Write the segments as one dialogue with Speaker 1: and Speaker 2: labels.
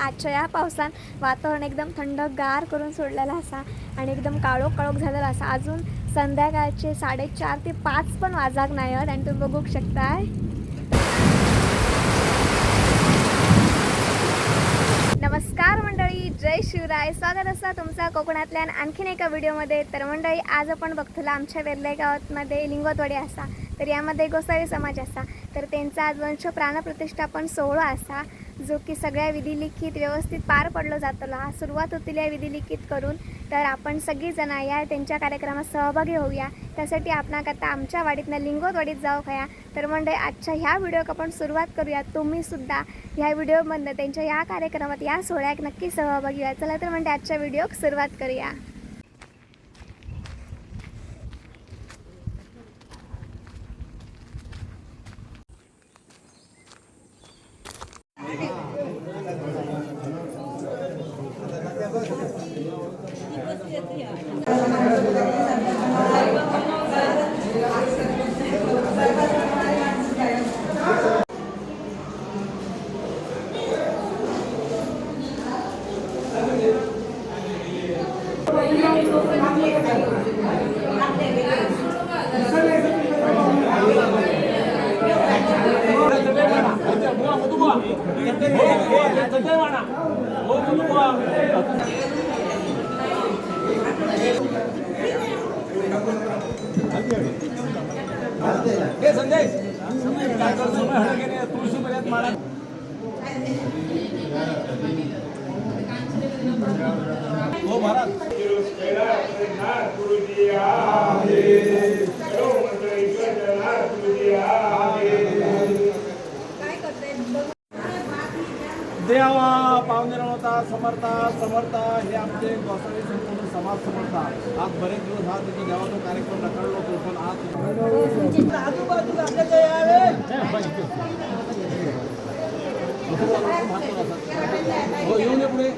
Speaker 1: आजच्या या पावसान वातावरण एकदम थंडगार करून सोडलेलं असा आणि एकदम काळोख काळोख झालेला असा. अजून संध्याकाळचे 4:30 ते 5 पण वाजाक नाही आहेत आणि तुम्ही बघू शकताय. नमस्कार मंडळी, जय शिवराय. स्वागत असा तुमचा कोकणातल्या आणखीन एका व्हिडिओमध्ये. तर मंडळी, आज आपण बघतोला आमच्या वेर्ले गावामध्ये लिंगोटवाडी असा. तर यामध्ये गोसावी समाज असा. तर त्यांचा आज वंश प्राणप्रतिष्ठापन सोहळा असा, जो की सगळ्या विधिलिखित व्यवस्थित पार पडलो जातला. सुरुवात होतील या विधिलिखित करून. तर आपण सगळीजण या त्यांच्या कार्यक्रमात सहभागी होऊया. त्यासाठी आपण आता आमच्या वाडीतनं लिंगोटवाडीत जाऊ खया. तर मंडळी, आजच्या ह्या व्हिडिओक आपण सुरुवात करूया. तुम्ही सुद्धा ह्या व्हिडिओमधनं त्यांच्या या कार्यक्रमात या सोहळ्यात नक्की सहभागी व्हा. चला तर म्हणजे आजच्या व्हिडिओक सुरुवात करूया.
Speaker 2: देवा पावनेरवता समर्था समर्था हे आमचे गोसावी संपूर्ण समाज समर्था. आज बरेच दिवस हा त्याची देवाचा कार्यक्रम रखडलो होतो, पण आज आजूबाजूला आपल्याकडे यावे हो येऊन ये पुढे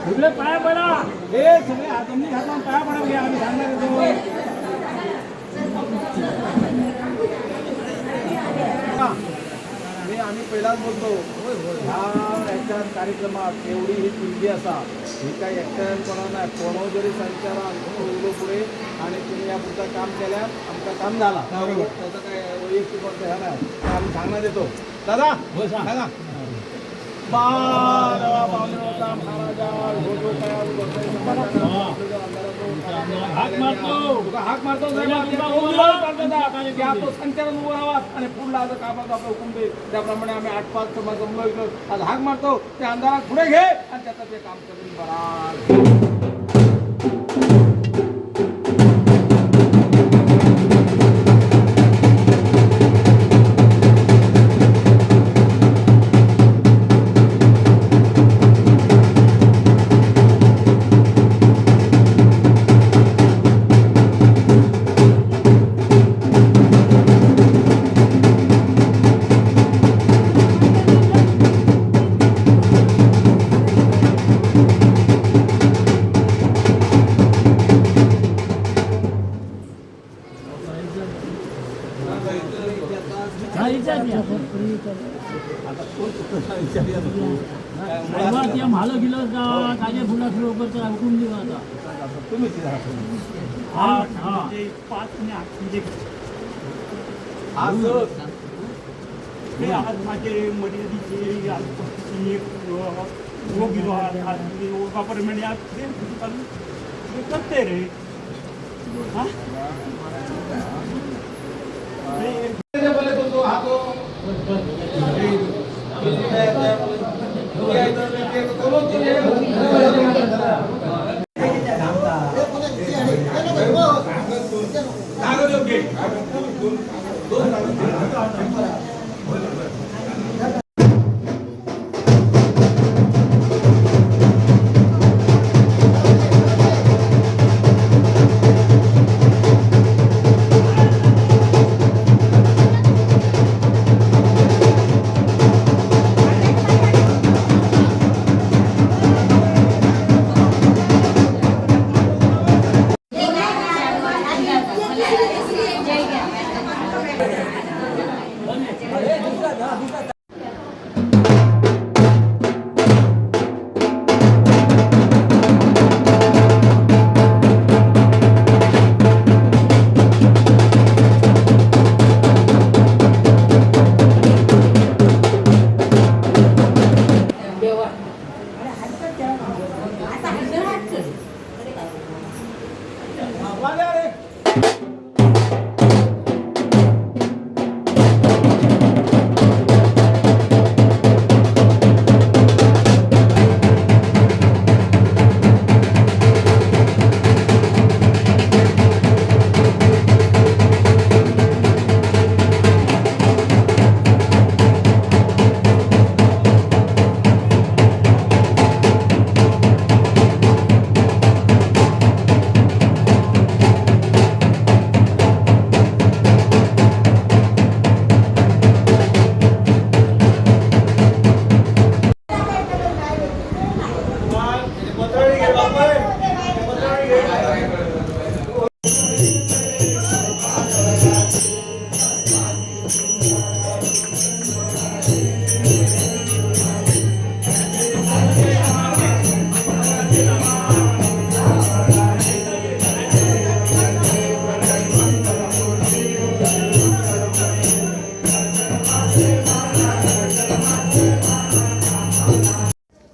Speaker 2: कुठले पाया पडा. हे सगळे हातांनी घालून पाया पडावे आम्ही सांगणार होतो. आम्ही पहिलाच बोलतो ह्या कार्यक्रमात एवढी ही पिंडी असा, ही काय एकट्यापणा नाही. कोणा जरी संचारा आमचं पुढे आणि तुम्ही या पुढचं काम केल्यास आमचं काम झाला. त्याचं काय वैयक्तिक पडतं ह्या नाही, आम्ही सांगण्यात येतो. दादा सांगा. हाक मारतो संचालन उभं राहा आणि पुढला आता कामाचा आपला हुकूम दे, त्याप्रमाणे आम्ही 8-5 समाज जमलो इकडं. आज हाक मारतो ते अंधारात पुढे घे आणि त्याचं ते काम करून बरा.
Speaker 3: म्हाल गेलं का ताजे फुला लवकर हुकूम देऊ आता
Speaker 2: तुम्ही
Speaker 3: 5 आणि 8 म्हणजे आज माझे मर्यादेचे वापरमेंट करते रे.
Speaker 2: वाल्या रे.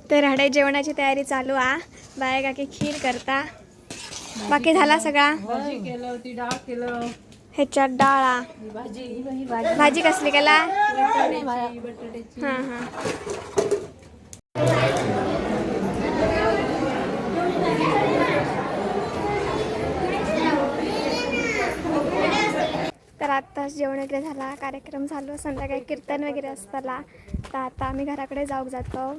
Speaker 1: तर हाडे जेवणाची तयारी चालू आ. बाय काकी खीर करता. बाकी झाला सगळा.
Speaker 4: भाजी केलं होती, डाळ केलं,
Speaker 1: ह्याच्यात डाळा. भाजी कसली केला?
Speaker 4: बटाट्याची.
Speaker 1: हां हां. तर आत्ताच जेवण वगैरे झाला, कार्यक्रम झालो, संध्याकाळी कीर्तन वगैरे असताना. तर आता आम्ही घराकडे जाऊ जातो.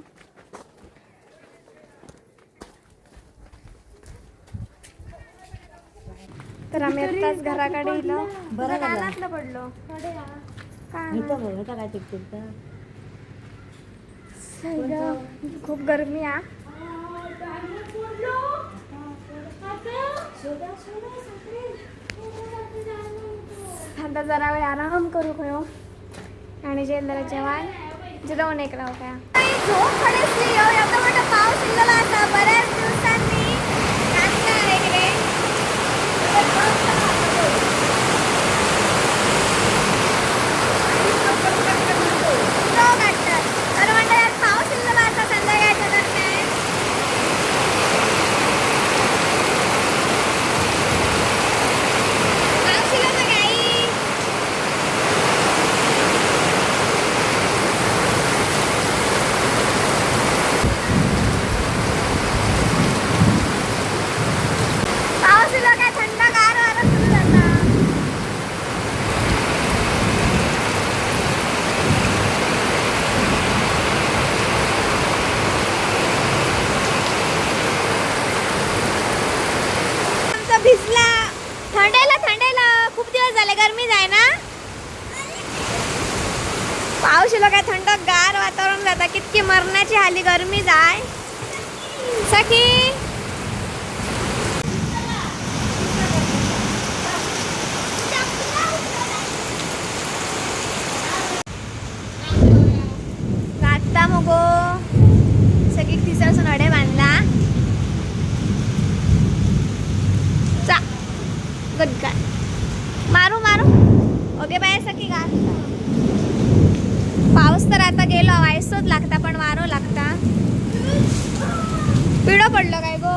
Speaker 1: तर आम्ही आत्ताच घराकडे गेलो. तुझं कानातलं पडलो काय खूप गरमी आ. आता जरा वेळ आराम करू खयो आणि जरा जेवण जेवण एक राहू काय झोप पडली एवढा मोठा पाऊस इल्लेला आता बऱ्याच दिवसांनी नाचला वगैरे. तर म्हणतात पाऊस इल्लेला आता संध्याकाळच्या दरम्यान. पाऊस इल्लेला काही पाऊस इल्ला काय थंडगार वारा सुरू झाला. आमचा भिजला थंडायला खूप दिवस झाले. गरमी जाय ना. पाऊस इलो काय थंड गार वातावरण जाता. कितकी मरणाची हाली गरमी जाय सखी. काढता मगो सगळी तिसरसून अडे बांधला. चा गदगा मारू ओके बाय सखी गा. पाऊस तर आता गेलो वायसोच लागता पण वारो लागता. पिढो पडलो काय गो.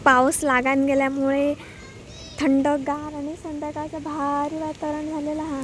Speaker 1: पाऊस लागान गेल्यामुळे थंडगार आणि संध्याकाळचं भारी वातावरण झालेलं हा.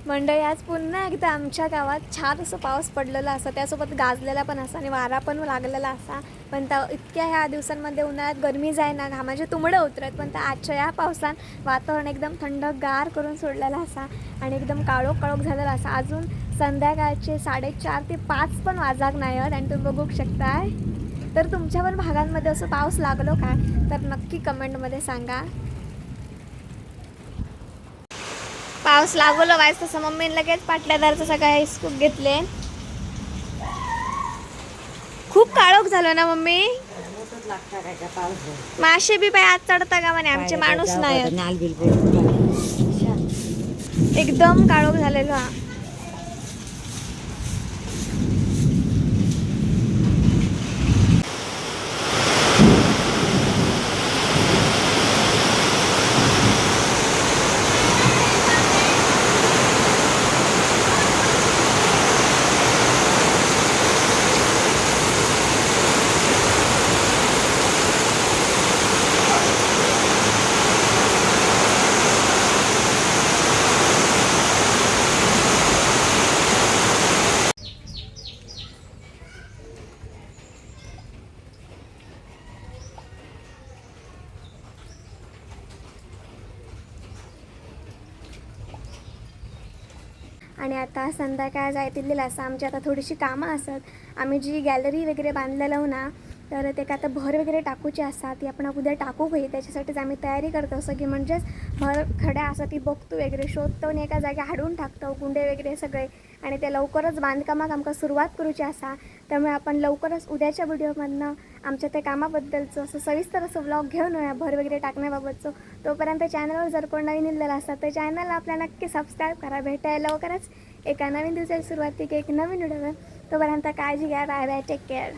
Speaker 1: मंडळी आज पुन्हा एकदा आमच्या गावात छान असं पाऊस पडलेला असा, त्यासोबत गाजलेला पण असा आणि वारा पण लागलेला असा. पण त्या इतक्या ह्या दिवसांमध्ये उन्हाळ्यात गरमी जाय ना, घामाचे तुंबडं उतरत, पण त्या आजच्या या पावसान वातावरण एकदम थंडगार करून सोडलेला असा आणि एकदम काळोख झालेला असा. अजून संध्याकाळचे 4:30 ते 5 पण वाजाक नाही आहेत आणि तुम्ही बघू शकताय. तर तुमच्या पण भागांमध्ये असं पाऊस लागलो काय तर नक्की कमेंटमध्ये सांगा. पाऊस लागलो वाईस तसं मम्मीने लगेच पाटल्यादारचं सगळं स्कूप घेतले. खूप काळोख झालं ना मम्मी. मासे बी बाय आज चढता का म्हणे आमचे माणूस नाही
Speaker 5: नाल बिलकुल
Speaker 1: एकदम काळोख झालेलो हा. आणि आता संध्याकाळ जायतील असं आमची आता थोडीशी कामं असत आम्ही जी गॅलरी वगैरे बांधलेलो ना तर ते का आता भर वगैरे टाकूची असतात ती आपण उद्या टाकू होई त्याच्यासाठीच आम्ही तयारी करतो असं की म्हणजेच भर खड्या असं ती बघतो वगैरे शोधतो आणि एका जागी हाडून टाकतो गुंडे वगैरे सगळे आणि ते लवकरच बांधकामाक आमका सुरुवात करूची असा त्यामुळे आपण लवकरच उद्याच्या व्हिडिओमधनं आमच्या त्या कामाबद्दलचं असं सविस्तर असं व्लॉग घेऊन येऊया भर वगैरे टाकण्याबाबतचं. तोपर्यंत चॅनलवर जर कोण नवीन इलेलं असतात तर चॅनलला आपल्या नक्की सबस्क्राईब करा. भेटायला लवकरच एका नवीन दिवसाची सुरुवाती की एक नवीन व्हिडिओ. तोपर्यंत काळजी घ्या. Bye bye. Take care.